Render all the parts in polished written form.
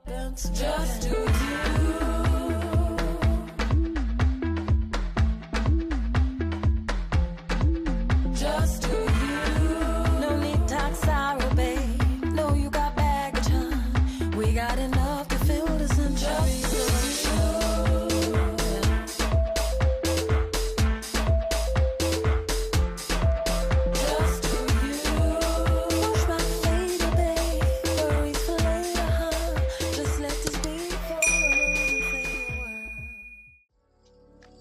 Just do you. Just do you. No need to sorrow, babe. No, you got baggage, huh? We got enough to fill the century. Just do you. Just do you. Push my fader, babe. Worries for later, huh? Just let this be for a word.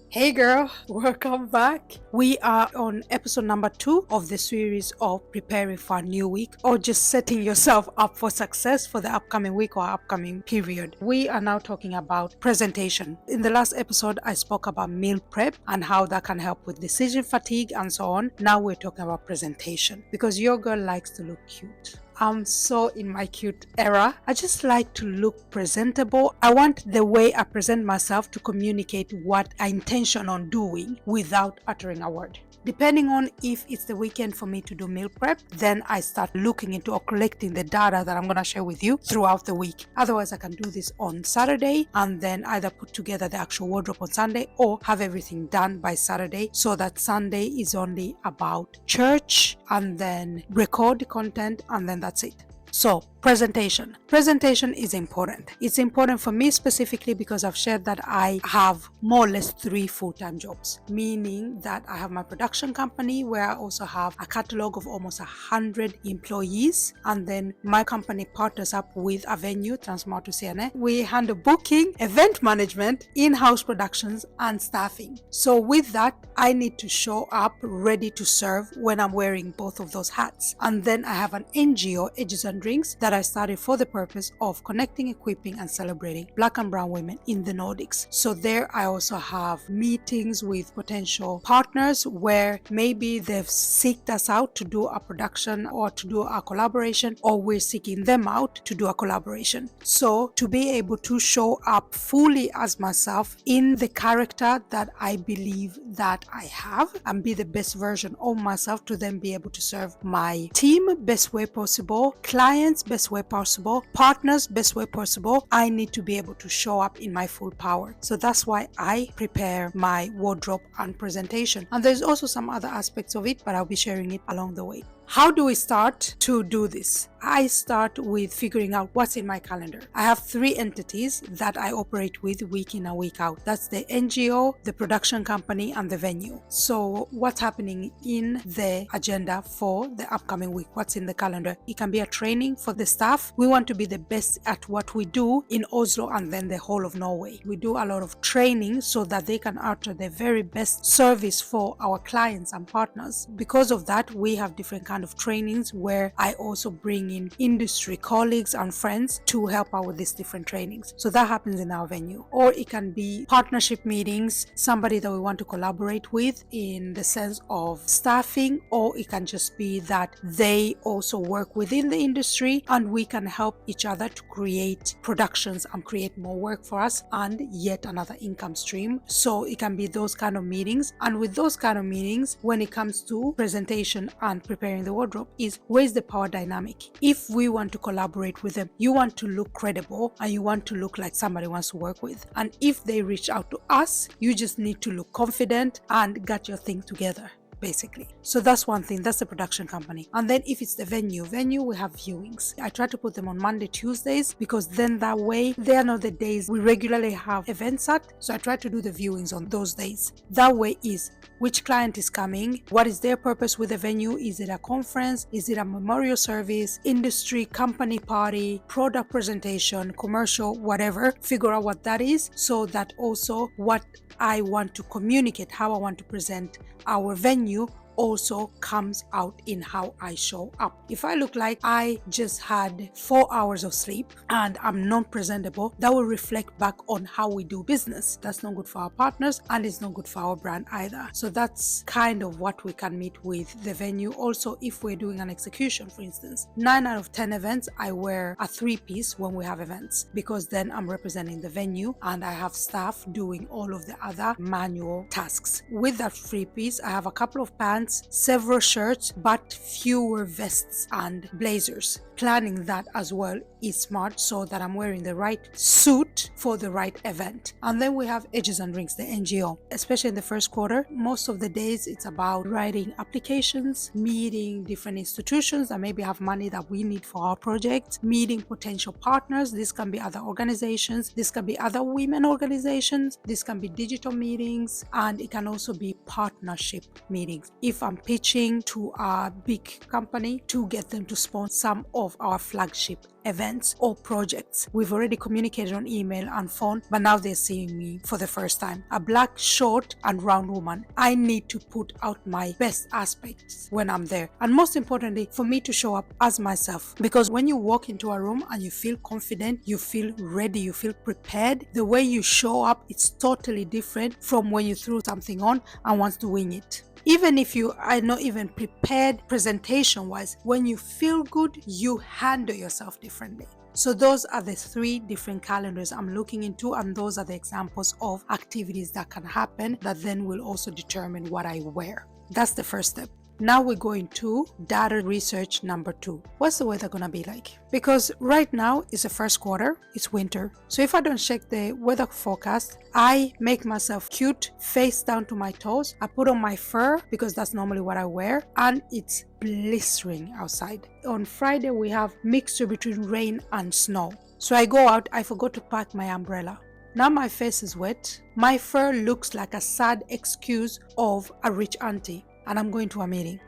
Hey girl, welcome back. We are on episode number 2 of the series of preparing for a new week or just setting yourself up for success for the upcoming week or upcoming period. We are now talking about presentation. In the last episode, I spoke about meal prep and how that can help with decision fatigue and so on. Now we're talking about presentation because your girl likes to look cute. I'm so in my cute era. I just like to look presentable. I want the way I present myself to communicate what I intention on doing without uttering a word. Depending on if it's the weekend for me to do meal prep, then I start looking into or collecting the data that I'm going to share with you throughout the week. Otherwise, I can do this on Saturday and then either put together the actual wardrobe on Sunday or have everything done by Saturday so that Sunday is only about church and then record the content and then that's it. So, presentation. Presentation is important. It's important for me specifically because I've shared that I have more or less 3 full-time jobs, meaning that I have my production company where I also have a catalog of almost 100 employees, and then my company partners up with a venue, Transmoto CNA. We handle booking, event management, in-house productions, and staffing. So with that, I need to show up ready to serve when I'm wearing both of those hats. And then I have an NGO, Edges and Drinks, that I started for the purpose of connecting, equipping, and celebrating Black and Brown women in the Nordics. So there I also have meetings with potential partners where maybe they've seeked us out to do a production or to do a collaboration, or we're seeking them out to do a collaboration. So to be able to show up fully as myself in the character that I believe that I have and be the best version of myself to then be able to serve my team best way possible, clients best way possible, partners best way possible, I need to be able to show up in my full power. So that's why I prepare my wardrobe and presentation. And there's also some other aspects of it, but I'll be sharing it along the way. How do we start to do this? I start with figuring out what's in my calendar. I have 3 entities that I operate with week in and week out. That's the NGO, the production company, and the venue. So what's happening in the agenda for the upcoming week? What's in the calendar? It can be a training for the staff. We want to be the best at what we do in Oslo and then the whole of Norway. We do a lot of training so that they can utter the very best service for our clients and partners. Because of that, we have different kinds of trainings where I also bring in industry colleagues and friends to help out with these different trainings. So that happens in our venue. Or it can be partnership meetings, somebody that we want to collaborate with in the sense of staffing, or it can just be that they also work within the industry and we can help each other to create productions and create more work for us and yet another income stream. So it can be those kind of meetings. And with those kind of meetings, when it comes to presentation and preparing the wardrobe, is where's the power dynamic? If we want to collaborate with them, you want to look credible and you want to look like somebody wants to work with. And if they reach out to us, you just need to look confident and get your thing together, basically. So that's one thing, that's the production company. And then if it's the venue, we have viewings. I try to put them on Monday, Tuesdays, because then that way they are not the days we regularly have events at. So I try to do the viewings on those days. That way is which client is coming, what is their purpose with the venue, is it a conference, is it a memorial service, industry, company party, product presentation, commercial, whatever. Figure out what that is so that also what I want to communicate, how I want to present our venue also comes out in how I show up. If I look like I just had 4 hours of sleep and I'm not presentable, that will reflect back on how we do business. That's not good for our partners and it's not good for our brand either. So that's kind of what we can meet with the venue. Also, if we're doing an execution, for instance, 9 out of 10 events, I wear a 3-piece when we have events, because then I'm representing the venue and I have staff doing all of the other manual tasks. With that 3-piece, I have a couple of pants pants, several shirts, but fewer vests and blazers. Planning that as well is smart so that I'm wearing the right suit for the right event. And then we have Edges and Rings, the NGO. Especially in the first quarter, most of the days it's about writing applications, meeting different institutions that maybe have money that we need for our project, meeting potential partners. This can be other organizations, this can be other women organizations, this can be digital meetings, and it can also be partnership meetings. If I'm pitching to a big company to get them to sponsor some of our flagship events or projects, we've already communicated on email and phone, but now they're seeing me for the first time. A black, short and round woman, I need to put out my best aspects when I'm there, and most importantly for me to show up as myself, because when you walk into a room and you feel confident, you feel ready, you feel prepared, the way you show up, it's totally different from when you threw something on and wants to wing it. Even if you are not even prepared presentation wise, when you feel good, you handle yourself differently. So those are the 3 different calendars I'm looking into, and those are the examples of activities that can happen that then will also determine what I wear. That's the first step. Now we're going to data research number 2. What's the weather gonna be like? Because right now it's the first quarter, it's winter. So if I don't check the weather forecast, I make myself cute, face down to my toes. I put on my fur because that's normally what I wear, and it's blistering outside. On Friday we have mixture between rain and snow. So I go out, I forgot to pack my umbrella. Now my face is wet. My fur looks like a sad excuse of a rich auntie. And I'm going to a meeting.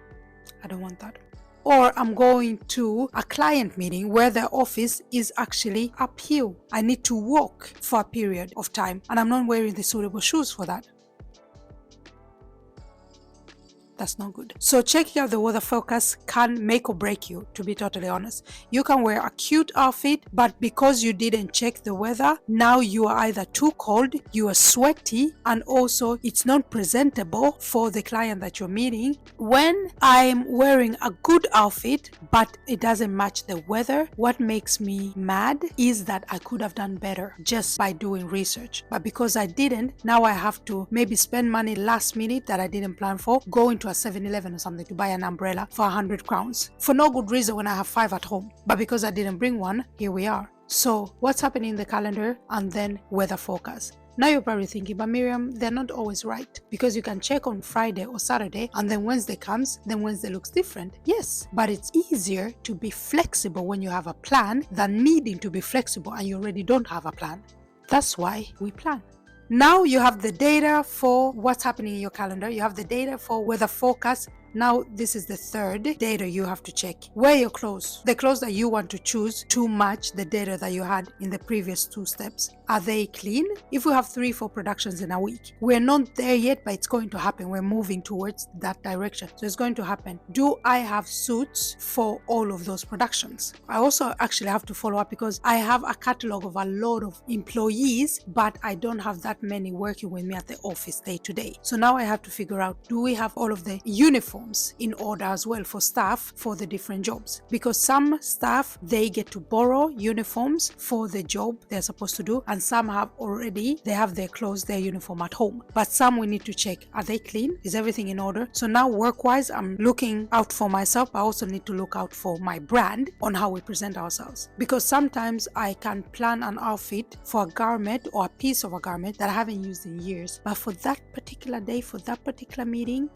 I don't want that. Or I'm going to a client meeting where their office is actually uphill. I need to walk for a period of time, and I'm not wearing the suitable shoes for that. That's not good. So checking out the weather forecast can make or break you, to be totally honest. You can wear a cute outfit, but because you didn't check the weather, now you are either too cold, you are sweaty, and also it's not presentable for the client that you're meeting. When I'm wearing a good outfit, but it doesn't match the weather, what makes me mad is that I could have done better just by doing research. But because I didn't, now I have to maybe spend money last minute that I didn't plan for, go into a 7-Eleven or something to buy an umbrella for 100 crowns for no good reason when I have 5 at home. But because I didn't bring one, here we are. So what's happening in the calendar, and then weather forecast. Now you're probably thinking, but Miriam, they're not always right, because you can check on Friday or Saturday and then Wednesday comes, then Wednesday looks different. Yes, but it's easier to be flexible when you have a plan than needing to be flexible and you already don't have a plan. That's why we plan. Now you have the data for what's happening in your calendar. You have the data for weather forecast. Now this is the third data you have to check. Wear your clothes. The clothes that you want to choose to match the data that you had in the previous 2 steps. Are they clean? If we have 3-4 productions in a week, we're not there yet, but it's going to happen. We're moving towards that direction. So it's going to happen. Do I have suits for all of those productions? I also actually have to follow up because I have a catalog of a lot of employees, but I don't have that many working with me at the office day to day. So now I have to figure out, do we have all of the uniforms in order as well for staff for the different jobs? Because some staff, they get to borrow uniforms for the job they're supposed to do, and some they have their clothes, their uniform at home. But some we need to check, are they clean? Is everything in order? So now work-wise, I'm looking out for myself. I also need to look out for my brand on how we present ourselves. Because sometimes I can plan an outfit for a garment or a piece of a garment that I haven't used in years, but for that particular day, for that particular meeting,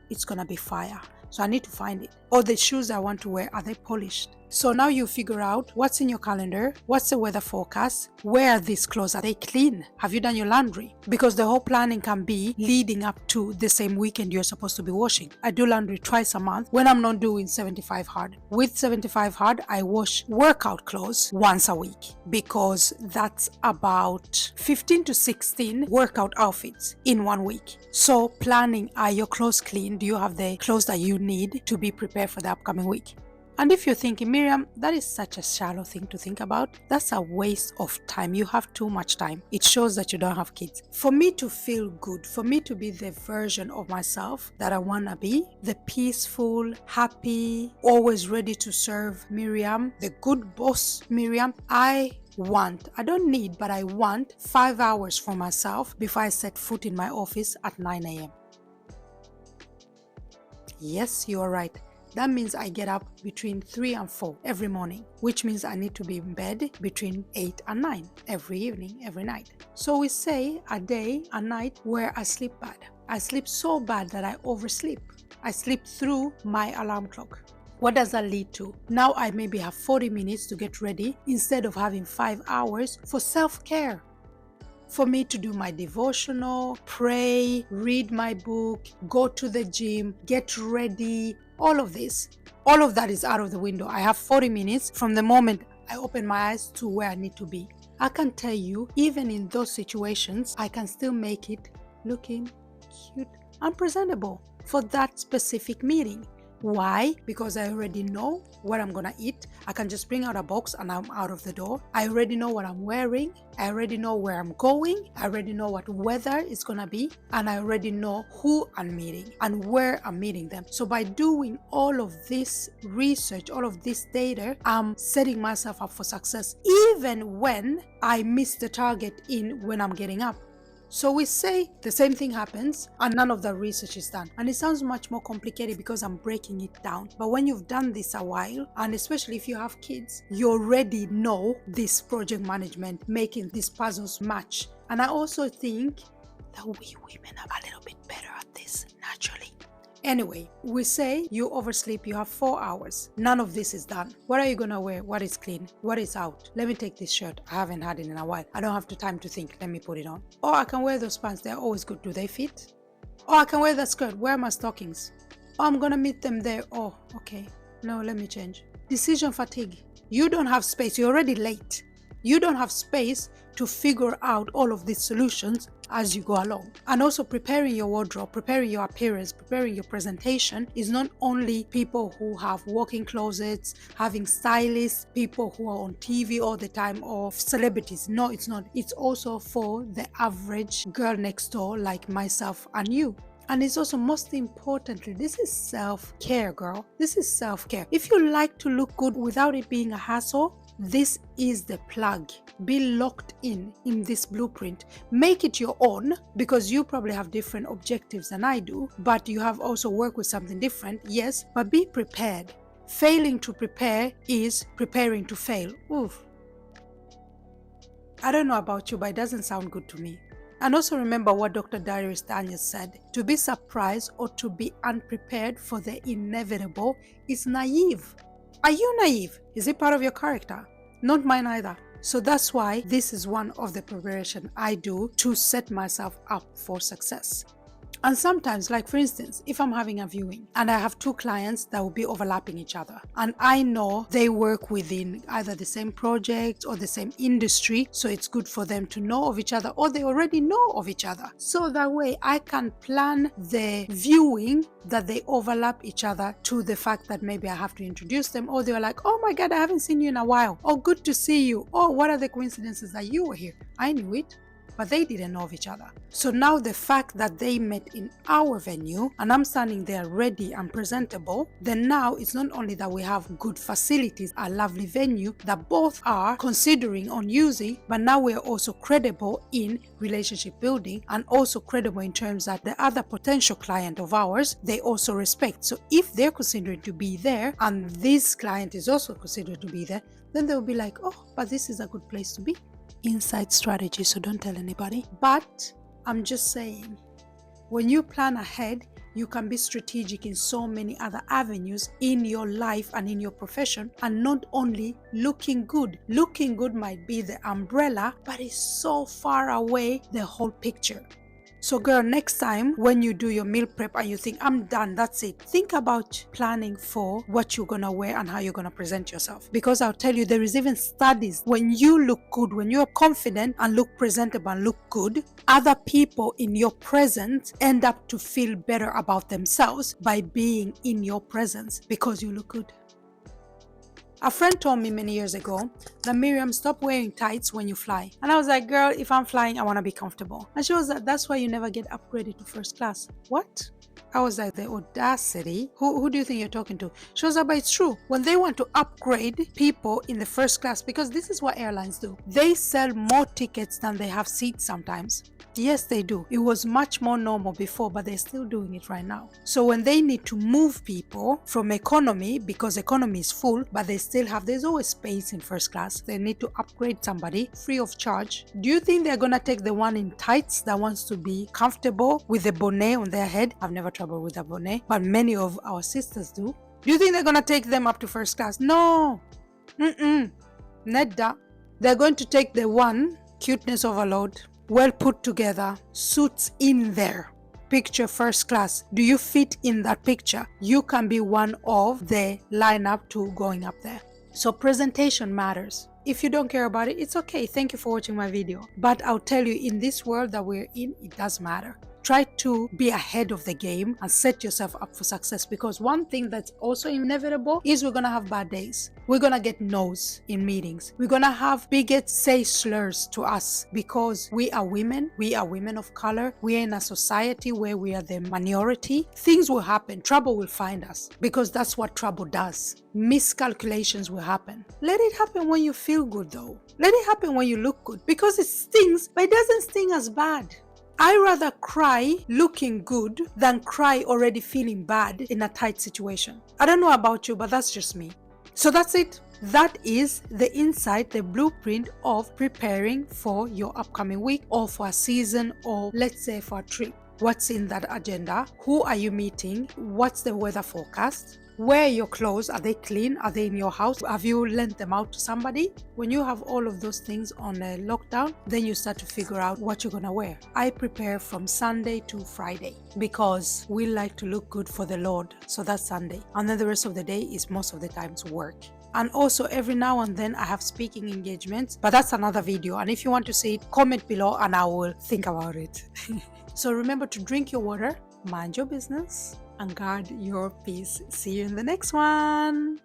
it's gonna be fire. So I need to find it. Or the shoes I want to wear, are they polished? So now you figure out what's in your calendar, what's the weather forecast, where are these clothes, are they clean? Have you done your laundry? Because the whole planning can be leading up to the same weekend you're supposed to be washing. I do laundry twice a month when I'm not doing 75 hard. With 75 hard, I wash workout clothes once a week, because that's about 15 to 16 workout outfits in 1 week. So planning, are your clothes clean? Do you have the clothes that you need to be prepared for the upcoming week? And if you're thinking, Miriam, that is such a shallow thing to think about, that's a waste of time. You have too much time. It shows that you don't have kids. For me to feel good, for me to be the version of myself that I want to be, the peaceful, happy, always ready to serve Miriam, the good boss Miriam, I don't need, but I want 5 hours for myself before I set foot in my office at 9 a.m. Yes, you are right. That means I get up between 3 and 4 every morning, which means I need to be in bed between 8 and 9 every evening, every night. So we say a day, a night where I sleep bad. I sleep so bad that I oversleep. I sleep through my alarm clock. What does that lead to? Now I maybe have 40 minutes to get ready instead of having 5 hours for self-care. For me to do my devotional, pray, read my book, go to the gym, get ready, all of this. All of that is out of the window. I have 40 minutes from the moment I open my eyes to where I need to be. I can tell you, even in those situations, I can still make it looking cute and presentable for that specific meeting. Why? Because I already know what I'm gonna eat. I can just bring out a box and I'm out of the door. I already know what I'm wearing. I already know where I'm going. I already know what weather is gonna be. And I already know who I'm meeting and where I'm meeting them. So by doing all of this research, all of this data, I'm setting myself up for success, even when I miss the target when I'm getting up. So we say the same thing happens and none of the research is done. And it sounds much more complicated because I'm breaking it down. But when you've done this a while, and especially if you have kids, you already know this project management, making these puzzles match. And I also think that we women are a little bit better at this naturally. Anyway, we say you oversleep, you have 4 hours. None of this is done. What are you gonna wear? What is clean? What is out? Let me take this shirt. I haven't had it in a while. I don't have the time to think. Let me put it on. Or I can wear those pants. They're always good. Do they fit? Or I can wear that skirt. Where are my stockings? Oh, I'm gonna meet them there. Oh, okay. No, let me change. Decision fatigue. You don't have space. You're already late. You don't have space to figure out all of these solutions as you go along. And also preparing your wardrobe, preparing your appearance, preparing your presentation is not only people who have walk-in closets, having stylists, people who are on TV all the time, or celebrities. No, it's not. It's also for the average girl next door like myself and you. And it's also, most importantly, this is self-care, girl. This is self-care. If you like to look good without it being a hassle, this is the plug. Be locked in this blueprint. Make it your own, because you probably have different objectives than I do, but you have also worked with something different, yes, but be prepared. Failing to prepare is preparing to fail. Oof. I don't know about you, but it doesn't sound good to me. And also remember what Dr. Darius Daniels said: to be surprised or to be unprepared for the inevitable is naive. Are you naive? Is it part of your character? Not mine either. So that's why this is one of the preparation I do to set myself up for success. And sometimes, like for instance, if I'm having a viewing and I have 2 clients that will be overlapping each other, and I know they work within either the same project or the same industry, so it's good for them to know of each other, or they already know of each other. So that way I can plan the viewing that they overlap each other to the fact that maybe I have to introduce them, or they're like, oh my God, I haven't seen you in a while. Oh, good to see you. Oh, what are the coincidences that you were here? I knew it, but they didn't know of each other. So now the fact that they met in our venue and I'm standing there ready and presentable, then now it's not only that we have good facilities, a lovely venue that both are considering on using, but now we're also credible in relationship building, and also credible in terms that the other potential client of ours, they also respect. So if they're considering to be there and this client is also considered to be there, then they'll be like, oh, but this is a good place to be. Inside strategy, so don't tell anybody. But I'm just saying, when you plan ahead, you can be strategic in so many other avenues in your life and in your profession, and not only looking good. Looking good might be the umbrella, but it's so far away the whole picture. So girl, next time when you do your meal prep and you think, I'm done, that's it, think about planning for what you're gonna wear and how you're gonna present yourself. Because I'll tell you, there is even studies, when you look good, when you're confident and look presentable and look good, other people in your presence end up to feel better about themselves by being in your presence because you look good. A friend told me many years ago that, Miriam, stop wearing tights when you fly. And I was like, girl, if I'm flying, I want to be comfortable. And she was like, that's why you never get upgraded to first class. What? I was like, the audacity. Who do you think you're talking to? She was like, but it's true. When they want to upgrade people in the first class, because this is what airlines do, they sell more tickets than they have seats sometimes. Yes, they do. It was much more normal before, but they're still doing it right now. So when they need to move people from economy, because economy is full, but there's always space in first class. They need to upgrade somebody free of charge. Do you think they're gonna take the one in tights that wants to be comfortable with a bonnet on their head? I've never trouble with a bonnet, but many of our sisters do. Do you think they're gonna take them up to first class? No. Nedda. They're going to take the one, cuteness overload, well put together, suits in there. Picture first class. Do you fit in that picture? You can be one of the lineup to going up there. So presentation matters. If you don't care about it, it's okay. Thank you for watching my video. But I'll tell you, in this world that we're in, it does matter. Try to be ahead of the game and set yourself up for success, because one thing that's also inevitable is we're gonna have bad days. We're gonna get no's in meetings. We're gonna have bigots say slurs to us because we are women of color, we are in a society where we are the minority. Things will happen, trouble will find us, because that's what trouble does. Miscalculations will happen. Let it happen when you feel good though. Let it happen when you look good, because it stings, but it doesn't sting as bad. I rather cry looking good than cry already feeling bad in a tight situation. I don't know about you, but that's just me. So that's it. That is the insight, the blueprint of preparing for your upcoming week, or for a season, or let's say for a trip. What's in that agenda? Who are you meeting? What's the weather forecast? Where are your clothes? Are they clean? Are they in your house? Have you lent them out to somebody? When you have all of those things on a lockdown, then you start to figure out what you're gonna wear. I prepare from Sunday to Friday because we like to look good for the Lord. So that's Sunday. And then the rest of the day is most of the times work. And also every now and then I have speaking engagements, but that's another video. And if you want to see it, comment below and I will think about it. So remember to drink your water, mind your business, and guard your peace. See you in the next one.